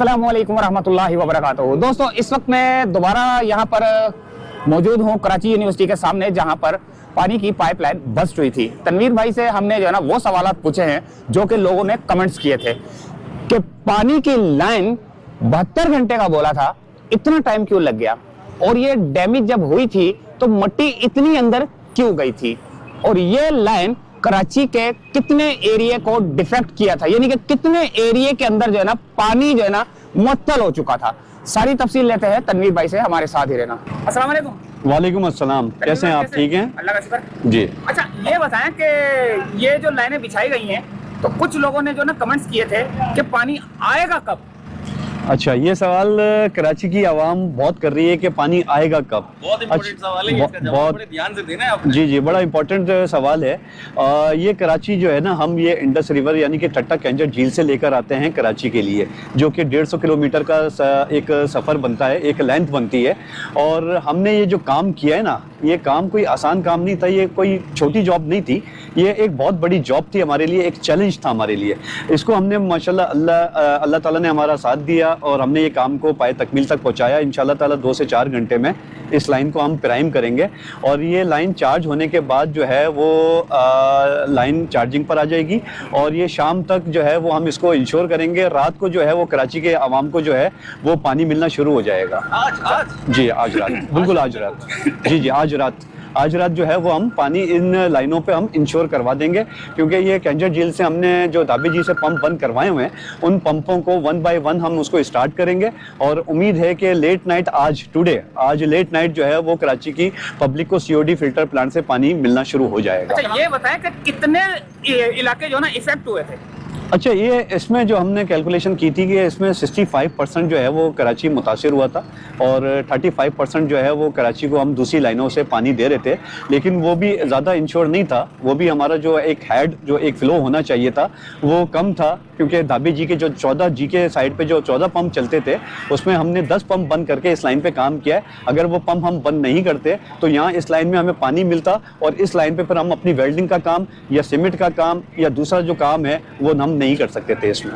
अस्सलाम वालेकुम रहमतुल्लाहि व बरकातुहू। दोस्तों, इस वक्त मैं दोबारा यहाँ पर मौजूद हूँ कराची यूनिवर्सिटी के सामने, जहाँ पर पानी की पाइपलाइन बस्ट हुई थी। तनवीर भाई से हमने जो है ना वो सवालात पूछे हैं जो कि लोगों ने कमेंट्स किए थे कि पानी की लाइन 72 घंटे का बोला था, इतना टाइम क्यों लग गया, और ये डैमेज जब हुई थी तो मिट्टी इतनी अंदर क्यों गई थी, और ये लाइन कराची के कितने एरिया को डिफेक्ट किया था, यानी कि कितने एरिया के अंदर जो है ना पानी जो है ना मुअत्तल हो चुका था। सारी तफसील लेते हैं तनवीर भाई से, हमारे साथ ही रहना। अस्सलाम वालेकुम। वालेकुम अस्सलाम, कैसे हैं आप? ठीक हैं, अल्लाह का शुक्र जी। अच्छा, ये बताएं कि ये जो लाइनें बिछाई गई हैं तो कुछ लोगों ने जो ना कमेंट्स किए थे कि पानी आएगा कब। अच्छा, ये सवाल कराची की आवाम बहुत कर रही है कि पानी आएगा कब। बहुत इंपॉर्टेंट सवाल है, इसका जवाब बड़े ध्यान से देना है आपने। जी जी, बड़ा इंपॉर्टेंट सवाल है। ये कराची जो है ना, हम ये इंडस रिवर यानी कि टट्टा कैंजर झील से लेकर आते हैं कराची के लिए, जो कि 150 किलोमीटर का एक सफ़र बनता है, एक लेंथ बनती है। और हमने ये जो काम किया है ना, ये काम कोई आसान काम नहीं था, ये कोई छोटी जॉब नहीं थी, ये एक बहुत बड़ी जॉब थी हमारे लिए, एक चैलेंज था हमारे लिए। इसको हमने माशाल्लाह अल्लाह ताला ने हमारा साथ दिया और हमने ये काम को पाए तकमील तक पहुंचाया। इंशाल्लाह ताला 2 से 4 घंटे में इस लाइन को हम प्राइम करेंगे और ये लाइन चार्ज होने के बाद जो है वो लाइन चार्जिंग पर आ जाएगी और ये शाम तक जो है वो हम इसको इंश्योर करेंगे। रात को जो है वो कराची के आवाम को जो है वो पानी मिलना शुरू हो जाएगा। आज जी, आज रात, बिल्कुल आज रात। जी जी, आज रात जो है वो हम पानी इन लाइनों पे हम इंश्योर करवा देंगे, क्योंकि ये कैंजर झील से हमने जो धाबी जी से पंप बंद करवाए हुए हैं, उन पंपों को 1 बाय 1 हम उसको स्टार्ट करेंगे। और उम्मीद है कि लेट नाइट आज लेट नाइट जो है वो कराची की पब्लिक को COD फिल्टर प्लांट से पानी मिलना शुरू हो जाएगा। अच्छा, ये बताएं कि कितने इलाके जो ना इफेक्ट हुए थे। अच्छा, ये इसमें जो हमने कैलकुलेशन की थी कि इसमें 65% जो है वो कराची मुतासिर हुआ था और 35% जो है वो कराची को हम दूसरी लाइनों से पानी दे रहे थे, लेकिन वो भी ज़्यादा इंश्योर नहीं था। वो भी हमारा जो एक हेड जो एक फ़्लो होना चाहिए था वो कम था, क्योंकि धाबी जी के जो 14 जी के साइड पे जो 14 पंप चलते थे उसमें हमने 10 पंप बंद करके इस लाइन पे काम किया है। अगर वो पंप हम बंद नहीं करते तो यहाँ इस लाइन में हमें पानी मिलता और इस लाइन पे फिर हम अपनी वेल्डिंग का काम या सीमेंट का काम या दूसरा जो काम है वो हम नहीं कर सकते थे इसमें।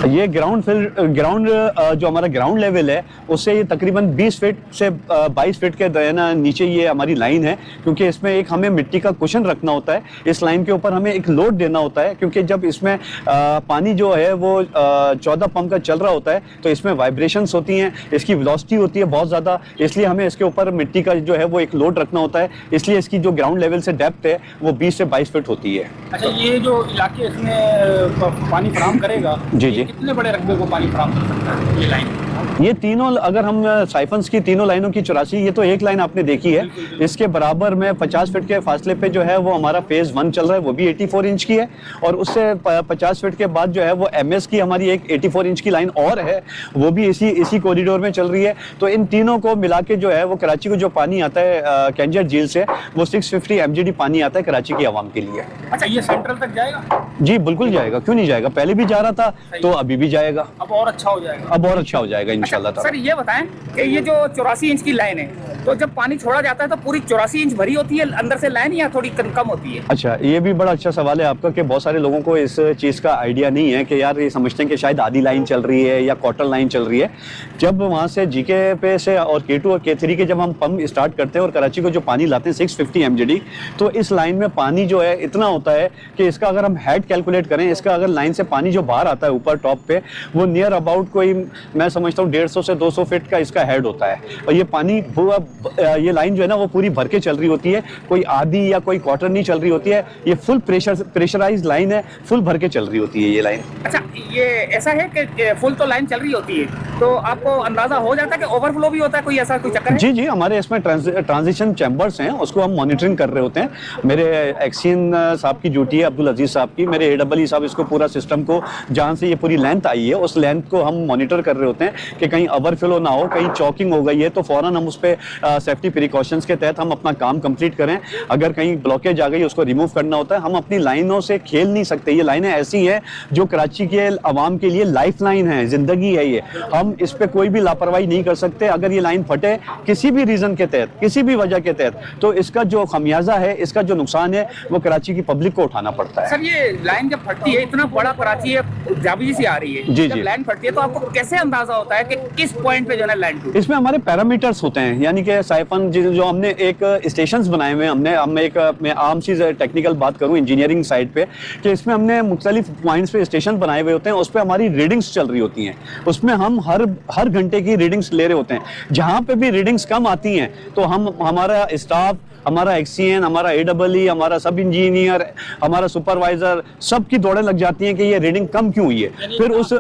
ये ग्राउंड जो हमारा ग्राउंड लेवल है उससे ये तकरीबन 20 फीट से 22 फीट के ना नीचे ये हमारी लाइन है, क्योंकि इसमें एक हमें मिट्टी का कुशन रखना होता है। इस लाइन के ऊपर हमें एक लोड देना होता है, क्योंकि जब इसमें पानी जो है वो 14 पंप का चल रहा होता है तो इसमें वाइब्रेशंस होती हैं, इसकी वेलोसिटी होती है बहुत ज़्यादा, इसलिए हमें इसके ऊपर मिट्टी का जो है वो एक लोड रखना होता है। इसलिए इसकी जो ग्राउंड लेवल से डेप्थ है वो 20 से 22 फीट होती है। अच्छा, ये जो इलाके इसमें पानी फराहम करेगा, जी जी, कितने बड़े रकबे को पानी फराहम कर सकता है ये लाइन? ये तीनों, अगर हम साइफन्स की तीनों लाइनों की 84, ये तो एक लाइन आपने देखी है, इसके बराबर में 50 फीट के फासले पे जो है वो हमारा फेज 1 चल रहा है, वो भी 84 इंच की है। और उससे 50 फीट के बाद जो है वो MS की हमारी एक 84 इंच की लाइन और है, वो भी इसी कॉरिडोर में चल रही है। तो इन तीनों को मिला के जो है वो कराची को जो पानी आता है कैंजर झील से, वो 650 MGD पानी आता है कराची की आवाम के लिए। अच्छा, ये सेंट्रल तक जाएगा? जी बिल्कुल जाएगा, क्यों नहीं जाएगा, पहले भी जा रहा था तो अभी भी जाएगा, अब और अच्छा हो जाएगा। अब और अच्छा हो जाएगा इंशाल्लाह ताला। सर, ये बताएं कि ये जो 84 इंच की लाइन है, तो जब पानी छोड़ा जाता है तो पूरी 84 इंच भरी होती है अंदर से लाइन, या थोड़ी कम होती है? अच्छा, ये भी बड़ा अच्छा सवाल है आपका कि बहुत सारे लोगों को इस चीज़ का आइडिया नहीं है कि यार ये समझते हैं कि शायद आधी लाइन चल रही है या क्वार्टर लाइन चल रही है। जब वहाँ से GK पे से और K2 और K3 के जब हम पंप स्टार्ट करते हैं और कराची को जो पानी लाते हैं 650 MGD, तो इस लाइन में पानी जो है इतना होता है कि इसका अगर हम हेड कैलकुलेट करें, इसका अगर लाइन से पानी जो बाहर आता है ऊपर टॉप पे, वो नियर अबाउट कोई मैं समझता हूँ 150 से 200 फीट का इसका हेड होता है। और ये पानी ये लाइन जो है ना वो पूरी भर के चल रही होती है, कोई आधी या कोई क्वार्टर नहीं चल रही होती है, ये फुल प्रेशराइज लाइन है, फुल भर के चल रही होती है ये लाइन। अच्छा, ये ऐसा है कि फुल तो लाइन चल रही होती है तो आपको अंदाजा हो जाता है कि ओवरफ्लो भी होता है, कोई ऐसा कोई चक्कर है? जी जी, हमारे इसमें ट्रांजिशन चैम्बर्स हैं, उसको हम मॉनिटरिंग कर रहे होते हैं। मेरे एक्सियन साहब की ड्यूटी है, अब्दुल अजीज साहब की, मेरे AEE साहब इसको पूरा सिस्टम को, जहाँ से ये पूरी लेंथ आई है उस लेंथ को हम मॉनिटर कर रहे होते हैं कि कहीं ओवरफ्लो ना हो, कहीं चॉकिंग हो गई है तो फौरन हम उस पर सेफ्टी प्रिकॉशंस के तहत हम अपना काम कंप्लीट करें। अगर कहीं ब्लॉकेज आ गई उसको रिमूव करना होता है। हम अपनी लाइनों से खेल नहीं सकते, ये लाइनें ऐसी हैं जो कराची के आवाम के लिए लाइफ लाइन है, जिंदगी है ये। हम हम इस पे कोई भी लापरवाही नहीं कर सकते। अगर ये लाइन फटे किसी भी रीजन के तहत, किसी भी वजह के तहत, तो इसका जो खमियाजा है, इसका जो नुकसान है, वो कराची की पब्लिक को उठाना पड़ता है। सर ये लाइन जब फटती है, इतना बड़ा कराची है, जाबिजी सी आ रही है, जी, जब जी। लाइन फटती है तो आपको कैसे अंदाजा होता है कि किस पॉइंट पे जो है लाइन टूटी? इसमें हमारे पैरामीटर्स होते हैं, यानी कि साइफन जो हमने एक स्टेशंस बनाए हुए हैं, मैं आम सी टेक्निकल बात करूं इंजीनियरिंग साइड पे, कि इसमें हमने मुख्तलिफ पॉइंट्स पे स्टेशन बनाए हुए होते हैं, उस पर हमारी रीडिंग्स चल रही होती हैं, उसमें हम हर घंटे की रीडिंग्स ले रहे होते हैं। जहां पे भी रीडिंग्स कम आती हैं तो हमारा स्टाफ, हमारा एक्सीएन, हमारा AEE, हमारा सब इंजीनियर, हमारा सुपरवाइजर, सबकी दौड़े लग जाती हैं कि ये रीडिंग कम क्यों हुई है। फिर उस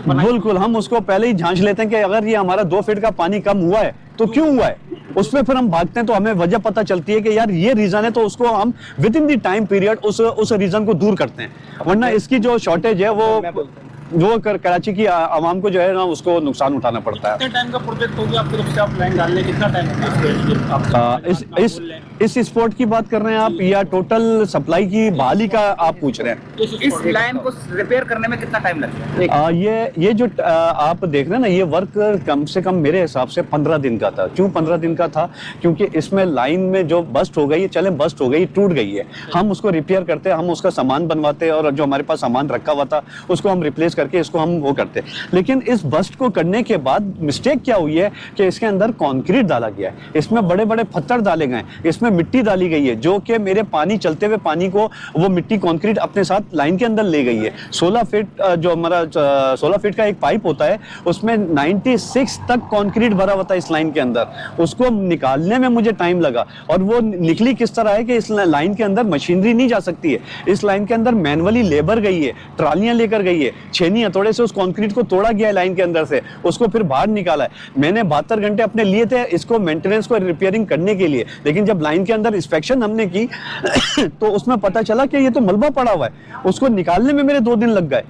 बिल्कुल हम उसको पहले ही जांच लेते हैं कि अगर ये हमारा 2 फीट का पानी कम हुआ है तो क्यों हुआ है, उस पर फिर हम भागते हैं, तो हमें वजह पता चलती है कि यार ये रीजन है, तो उसको हम with in the time period उस रीजन को दूर करते हैं, वरना इसकी जो शॉर्टेज है वो कराची की आवाम को जो है ना उसको नुकसान उठाना पड़ता है। कितने टाइम का प्रोजेक्ट हो गया आपकी तरफ से? आप लाइन डालने कितना टाइम इस स्पॉट की बात कर रहे हैं आप, या टोटल सप्लाई की बहाली का आप पूछ रहे हैं? इस लाइन को रिपेयर करने में कितना टाइम लगता है? ये जो आप देख रहे हैं ना, ये वर्क कम से कम मेरे हिसाब से 15 दिन का था। क्यों 15 दिन का था? क्योंकि इसमें लाइन में जो बस्ट हो गई, बस्ट हो गई, टूट गई है, हम उसको रिपेयर करते, हम उसका सामान बनवाते, और जो हमारे पास सामान रखा हुआ था उसको हम रिप्लेस करके इसको हम वो करते। लेकिन इस बस्ट को करने के बाद मिस्टेक क्या हुई है कि इसके अंदर कंक्रीट डाला गया है, इसमें बड़े बड़े पत्थर डाले गए, इसमें मिट्टी डाली गई है, जो कि मेरे पानी चलते हुए पानी को वो मिट्टी कंक्रीट अपने साथ लाइन के अंदर ले गई है। 16 फीट जो हमारा 16 फीट का एक पाइप होता है, उसमें 96 तक कंक्रीट भरा हुआ था इस लाइन के अंदर, उसको निकालने में मुझे टाइम लगा। और वो निकली किस तरह है कि इस लाइन के अंदर मशीनरी नहीं जा सकती है, इस लाइन के अंदर मैनुअली लेबर गई है, ट्रालियां लेकर गई है, छेनी हथौड़े से उस कंक्रीट को तोड़ा गया है लाइन के अंदर से, उसको फिर बाहर निकाला है। मैंने 72 घंटे अपने लिए थे इसको मेंटेनेंस को रिपेयरिंग करने के लिए, लेकिन जब लाइन के अंदर इंस्पेक्शन हमने की तो उसमें पता चला कि ये तो मलबा पड़ा हुआ है, उसको निकालने में मेरे 2 दिन लग गए।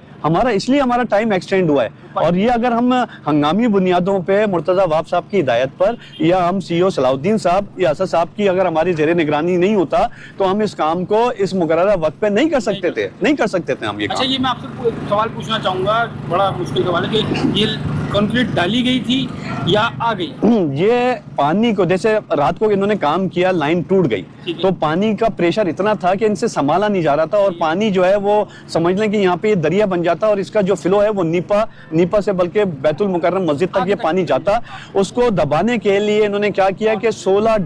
इसलिए हमारा टाइम एक्सटेंड हुआ है। और ये अगर हम हंगामी बुनियादों पे मुर्तजा वाब साहब की हिदायत पर, या हम CEO सलाउद्दीन साहब या असद साहब की अगर हमारी ज़ेरे निगरानी नहीं होता, तो हम इस काम को इस मुकर्ररा वक्त पे नहीं कर सकते थे हम ये अच्छा, काम। ये मैं आपसे सवाल पूछना चाहूंगा, बड़ा मुश्किल सवाल है कि ये कंक्रीट डाली गई थी या आ गई? ये पानी को, जैसे रात को इन्होंने काम किया, लाइन टूट गई, तो पानी का प्रेशर इतना था कि इनसे संभाला नहीं जा रहा था, और पानी जो है वो समझ लें कि यहाँ पे ये दरिया बन जाता, और इसका जो फ्लो है वो नीपा से बल्कि बैतुल मुकर्रम मस्जिद तक ये पानी जाता। उसको दबाने के लिए इन्होंने क्या किया कि 16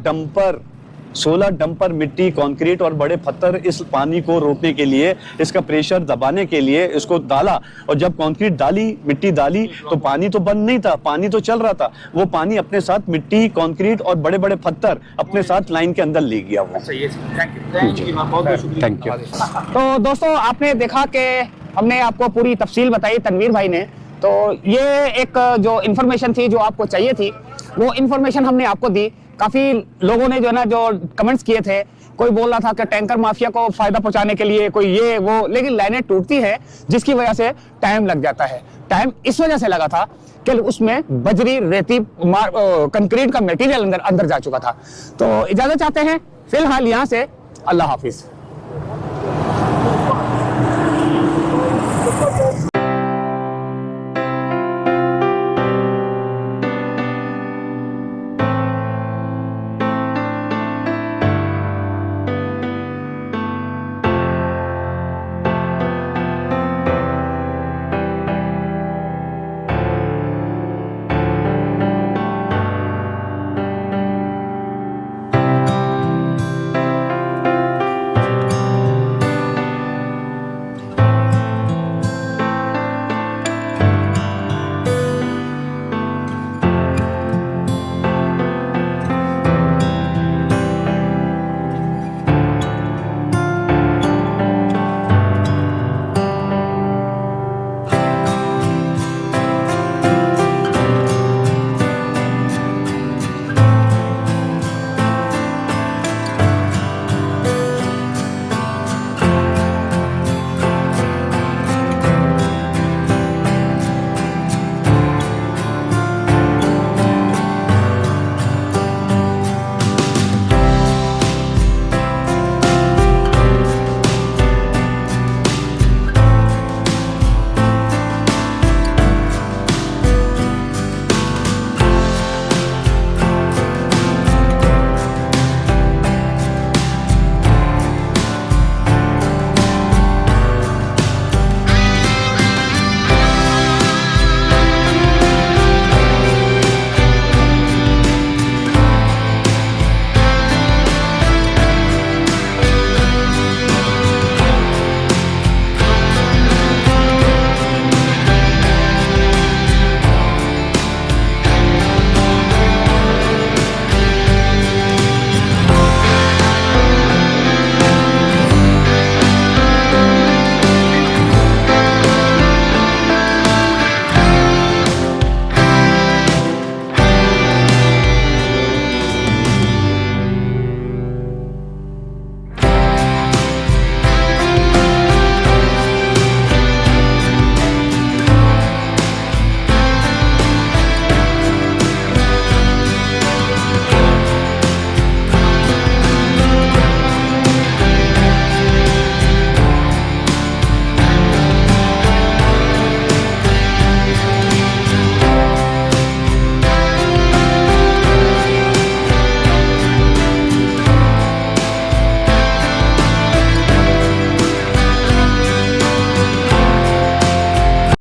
डंपर मिट्टी, कंक्रीट और बड़े पत्थर इस पानी को रोकने के लिए, इसका प्रेशर दबाने के लिए इसको डाला। और जब कंक्रीट डाली, मिट्टी डाली, तो पानी तो बंद नहीं था, पानी तो चल रहा था, वो पानी अपने साथ मिट्टी, कंक्रीट और बड़े बड़े पत्थर अपने साथ लाइन के अंदर ले गया वो। थैंक यू, बहुत बहुत शुक्रिया। Thank you. तो दोस्तों आपने देखा कि हमने आपको पूरी तफसील बताई तनवीर भाई ने, तो ये एक जो इन्फॉर्मेशन थी जो आपको चाहिए थी, वो इन्फॉर्मेशन हमने आपको दी। काफी लोगों ने जो है ना जो कमेंट्स किए थे, कोई बोल रहा था कि टैंकर माफिया को फायदा पहुंचाने के लिए कोई ये वो, लेकिन लाइनें टूटती है जिसकी वजह से टाइम लग जाता है। टाइम इस वजह से लगा था कि उसमें बजरी, रेती, कंक्रीट का मटेरियल अंदर जा चुका था। तो इजाजत चाहते हैं फिलहाल यहाँ से। अल्लाह हाफिज।